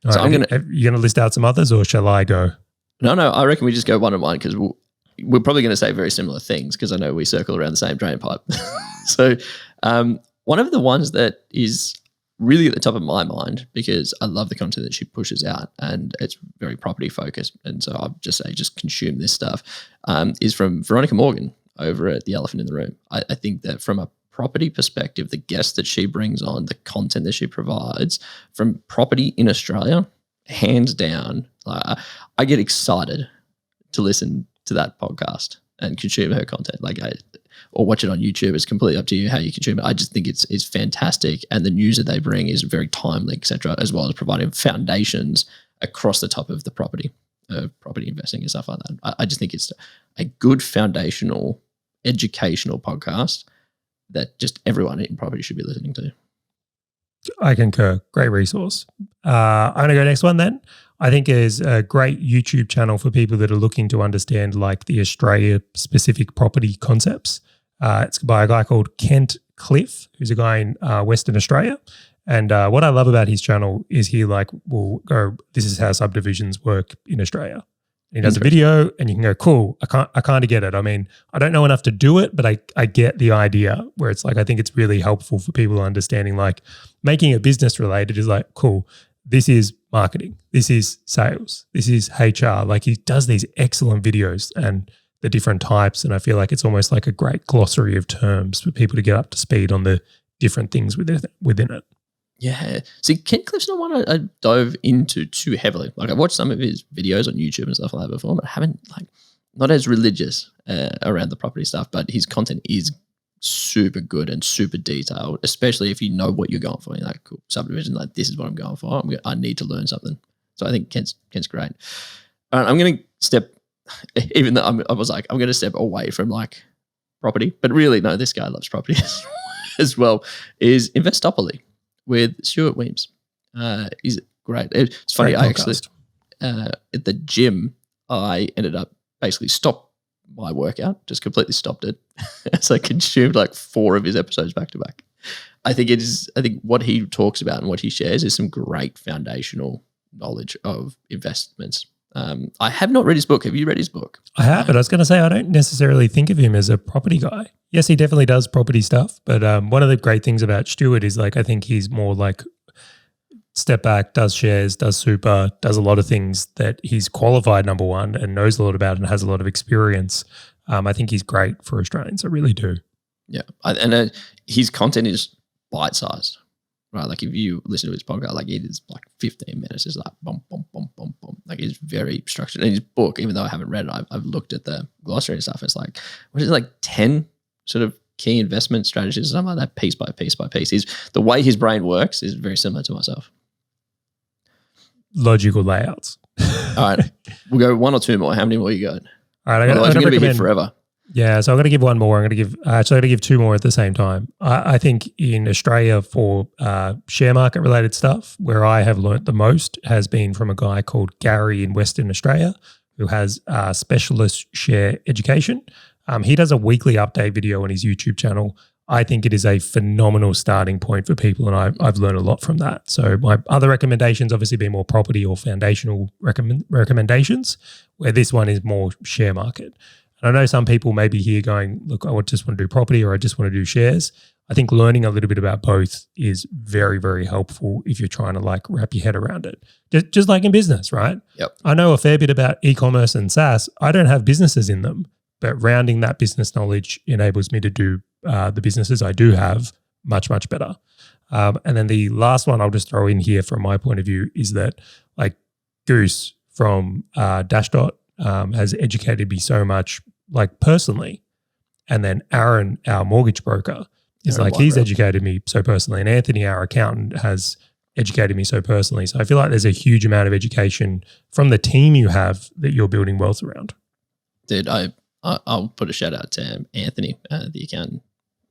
S2: All right, you're going to list out some others, or shall I go?
S1: No, I reckon we just go one on one, because we're probably going to say very similar things, because I know we circle around the same drain pipe. So one of the ones that is really at the top of my mind, because I love the content that she pushes out and it's very property focused, and so I'll just say just consume this stuff, is from Veronica Morgan over at The Elephant in the Room. I think that from a property perspective, the guests that she brings on, the content that she provides from property in Australia, hands down, I get excited to listen to that podcast and consume her content. Or watch it on YouTube. It's completely up to you how you consume it. I just think it's fantastic, and the news that they bring is very timely, etc., as well as providing foundations across the top of the property investing and stuff like that. I just think it's a good foundational, educational podcast that just everyone in property should be listening to.
S2: I concur. Great resource. I'm going to go next one then. I think is a great YouTube channel for people that are looking to understand like the Australia-specific property concepts. It's by a guy called Kent Cliff, who's a guy in Western Australia. And what I love about his channel is he will go, this is how subdivisions work in Australia. He does a video and you can go, cool, I kind of get it. I mean, I don't know enough to do it, but I get the idea where it's like, I think it's really helpful for people understanding like making a business related is like, cool, this is marketing, this is sales, this is HR. Like he does these excellent videos and the different types. And I feel like it's almost like a great glossary of terms for people to get up to speed on the different things within it.
S1: Yeah. See, Ken Cliff's not one I dove into too heavily. Like I've watched some of his videos on YouTube and stuff like that before, but I haven't not as religious around the property stuff, but his content is super good and super detailed, especially if you know what you're going for. You're like, cool, subdivision, like this is what I'm going for. I need to learn something. So I think Ken's great. All right, I'm going to step, even though I was like, I'm going to step away from like property, but really, no, this guy loves property as well, is Investopoly with Stuart Weems. He's great. It's funny,
S2: Great
S1: I actually,
S2: podcast.
S1: at the gym, I ended up basically stopped my workout, just completely stopped it. So I consumed like 4 of his episodes back to back. I think what he talks about and what he shares is some great foundational knowledge of investments. I have not read his book. Have you read his book?
S2: I have, but I was going to say I don't necessarily think of him as a property guy. Yes, he definitely does property stuff, but one of the great things about Stuart is like I think he's more like step back, does shares, does super, does a lot of things that he's qualified, number one, and knows a lot about and has a lot of experience. I think he's great for Australians. I really do.
S1: Yeah, and his content is bite-sized. Right, like if you listen to his podcast, like it is like 15 minutes. It's like boom, boom, boom, boom, boom. Like it's very structured. And his book, even though I haven't read it, I've looked at the glossary and stuff. It's like, what is it, like 10 sort of key investment strategies, something like that, piece by piece by piece. The way his brain works is very similar to myself.
S2: Logical layouts.
S1: All right, we'll go 1 or 2 more. How many more you got?
S2: All right,
S1: Otherwise, we're going to be here forever.
S2: Yeah, so I'm going to give one more. I'm going to give 2 more at the same time. I think in Australia for share market related stuff, where I have learnt the most has been from a guy called Gary in Western Australia, who has specialist share education. He does a weekly update video on his YouTube channel. I think it is a phenomenal starting point for people, and I've learned a lot from that. So my other recommendations obviously be more property or foundational recommendations, where this one is more share market. I know some people may be here going, look, I just want to do property or I just want to do shares. I think learning a little bit about both is very, very helpful if you're trying to like wrap your head around it. Just like in business, right?
S1: Yep.
S2: I know a fair bit about e-commerce and SaaS. I don't have businesses in them, but rounding that business knowledge enables me to do the businesses I do have much, much better. And then the last one I'll just throw in here from my point of view is that like Goose from Dashdot has educated me so much like personally. And then Aaron, our mortgage broker, is like he's educated me so personally. And Anthony, our accountant, has educated me so personally. So I feel like there's a huge amount of education from the team you have that you're building wealth around.
S1: Dude, I'll put a shout out to Anthony, the accountant.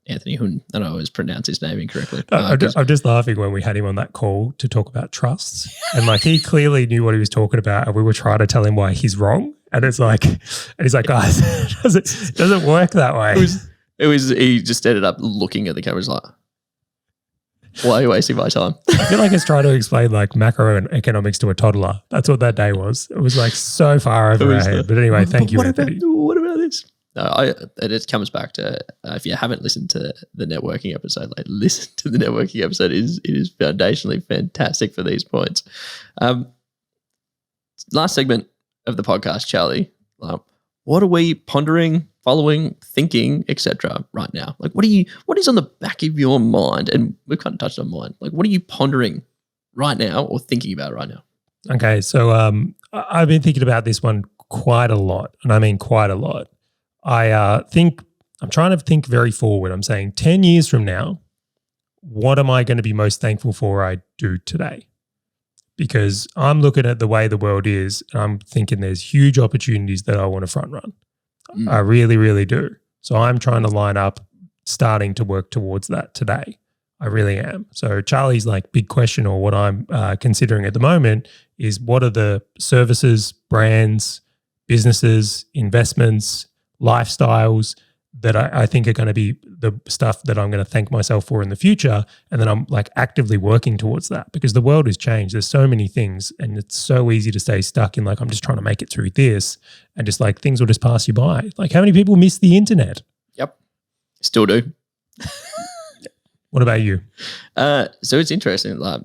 S1: Anthony Hun. I don't always pronounce his name incorrectly.
S2: I'm just laughing when we had him on that call to talk about trusts. And like he clearly knew what he was talking about and we were trying to tell him why he's wrong. And it's like, and he's like, guys, it doesn't work that way.
S1: He just ended up looking at the cameras like, why are you wasting my time?
S2: I feel like it's trying to explain like macroeconomics to a toddler. That's what that day was. It was like so far over our head. But anyway, thank you, Anthony.
S1: What about this? No, it comes back to if you haven't listened to the networking episode, like listen to the networking episode. It is foundationally fantastic for these points. Last segment of the podcast, Charley. What are we pondering, following, thinking, etc. right now? Like, what is on the back of your mind? And we've kind of touched on mine. Like, what are you pondering right now or thinking about right now?
S2: Okay, so I've been thinking about this one quite a lot, and I mean quite a lot. I'm trying to think very forward. I'm saying 10 years from now, what am I going to be most thankful for I do today? Because I'm looking at the way the world is and I'm thinking there's huge opportunities that I want to front run. I really, really do. So I'm trying to line up, starting to work towards that today. I really am. So Charlie's like big question, or what I'm considering at the moment, is what are the services, brands, businesses, investments, lifestyles that I think are going to be the stuff that I'm going to thank myself for in the future. And then I'm like actively working towards that because the world has changed. There's so many things and it's so easy to stay stuck in like, I'm just trying to make it through this and just like things will just pass you by. Like how many people miss the internet?
S1: Yep. Still do.
S2: What about you?
S1: So it's interesting. Like,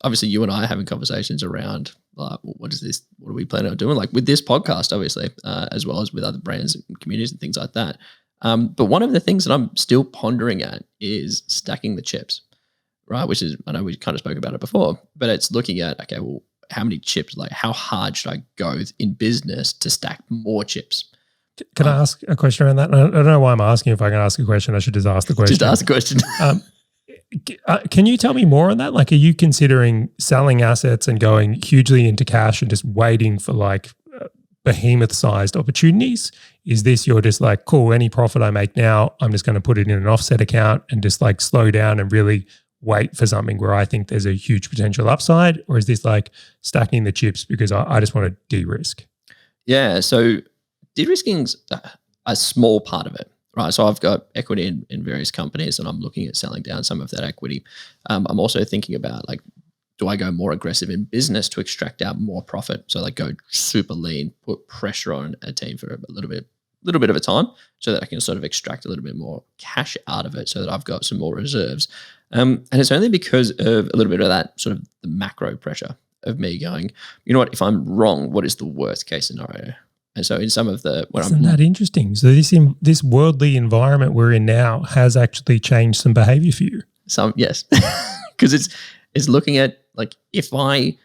S1: obviously you and I are having conversations around like, what is this? What are we planning on doing? Like with this podcast, obviously, as well as with other brands and communities and things like that. But one of the things that I'm still pondering at is stacking the chips, right? Which is, I know we kind of spoke about it before, but it's looking at, okay, well, how many chips, like how hard should I go in business to stack more chips?
S2: Can I ask a question around that? I don't know why I'm asking. If I can ask a question, I should just ask the question.
S1: Just ask the question.
S2: Can you tell me more on that? Like, are you considering selling assets and going hugely into cash and just waiting for like behemoth-sized opportunities? Is this you're just like, cool, any profit I make now, I'm just going to put it in an offset account and just like slow down and really wait for something where I think there's a huge potential upside? Or is this like stacking the chips because I just want to de-risk?
S1: Yeah, so de-risking's a small part of it. Right, so I've got equity in various companies and I'm looking at selling down some of that equity. I'm also thinking about like, do I go more aggressive in business to extract out more profit? So like go super lean, put pressure on a team for a little bit of a time so that I can sort of extract a little bit more cash out of it so that I've got some more reserves. And it's only because of a little bit of that sort of the macro pressure of me going, you know what, if I'm wrong, what is the worst case scenario? And so in some of the...
S2: Isn't that interesting? So this worldly environment we're in now has actually changed some behavior for you?
S1: Yes. Because it's looking at like if I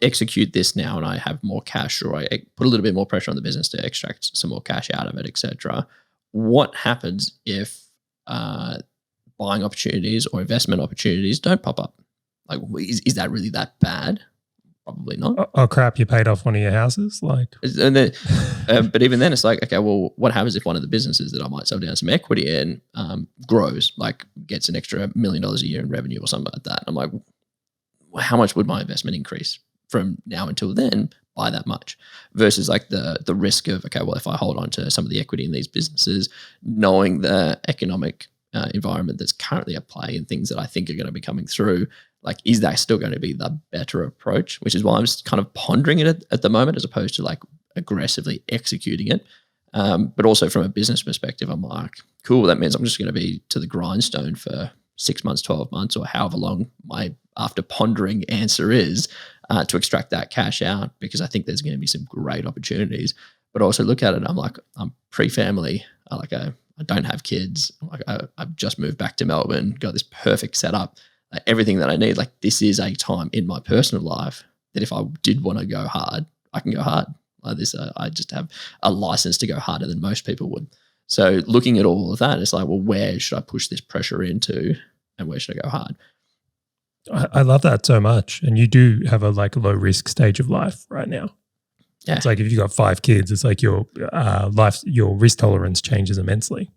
S1: execute this now and I have more cash or I put a little bit more pressure on the business to extract some more cash out of it, etc., what happens if buying opportunities or investment opportunities don't pop up? Like is that really that bad? Probably not.
S2: Oh crap! You paid off one of your houses, like.
S1: And then, but even then, it's like, okay, well, what happens if one of the businesses that I might sell down some equity in grows, like gets an extra $1 million a year in revenue or something like that? I'm like, well, how much would my investment increase from now until then by that much? Versus like the risk of, okay, well, if I hold on to some of the equity in these businesses, knowing the economic environment that's currently at play and things that I think are going to be coming through. Like, is that still going to be the better approach? Which is why I'm just kind of pondering it at the moment as opposed to like aggressively executing it. But also from a business perspective, I'm like, cool, that means I'm just going to be to the grindstone for 6 months, 12 months, or however long my after pondering answer is to extract that cash out, because I think there's going to be some great opportunities. But also look at it, I'm like, I'm pre-family, I don't have kids, I've just moved back to Melbourne, got this perfect setup. Everything that I need, like this is a time in my personal life that if I did want to go hard, I can go hard. Like this, I just have a license to go harder than most people would. So looking at all of that, it's like, well, where should I push this pressure into and where should I go hard?
S2: I love that so much. And you do have a like low risk stage of life right now. Yeah. It's like if you've got 5 kids, it's like your risk tolerance changes immensely.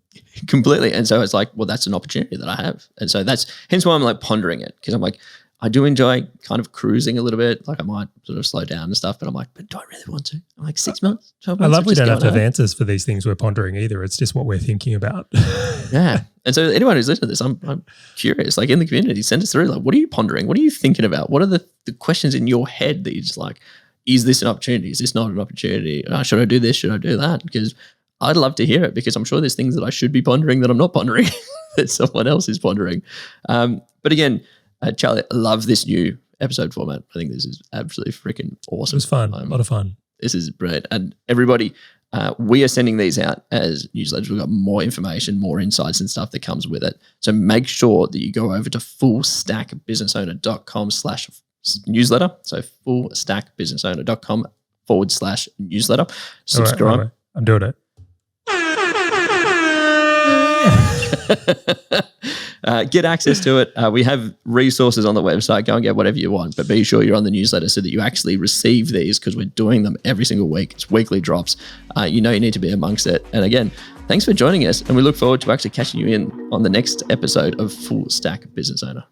S1: Completely. And so it's like, well, that's an opportunity that I have. And so that's hence why I'm like pondering it, because I'm like, I do enjoy kind of cruising a little bit. Like I might sort of slow down and stuff, but I'm like, but do I really want to? I'm like 6 months, 12 months.
S2: I love we don't have to have answers for these things we're pondering either. It's just what we're thinking about.
S1: Yeah. And so anyone who's listening to this, I'm curious, like in the community, send us through, like, what are you pondering? What are you thinking about? What are the questions in your head that you're just like, is this an opportunity? Is this not an opportunity? Should I do this? Should I do that? Because I'd love to hear it, because I'm sure there's things that I should be pondering that I'm not pondering that someone else is pondering. But again, Charley, I love this new episode format. I think this is absolutely freaking awesome.
S2: It was fun. A lot of fun.
S1: This is brilliant. And everybody, we are sending these out as newsletters. We've got more information, more insights and stuff that comes with it. So make sure that you go over to fullstackbusinessowner.com/newsletter. So fullstackbusinessowner.com/newsletter. Subscribe.
S2: All right. I'm doing it.
S1: Get access to it. We have resources on the website. Go and get whatever you want, but be sure you're on the newsletter so that you actually receive these, because we're doing them every single week. It's weekly drops. You need to be amongst it. And again, thanks for joining us, and we look forward to actually catching you in on the next episode of Full Stack Business Owner.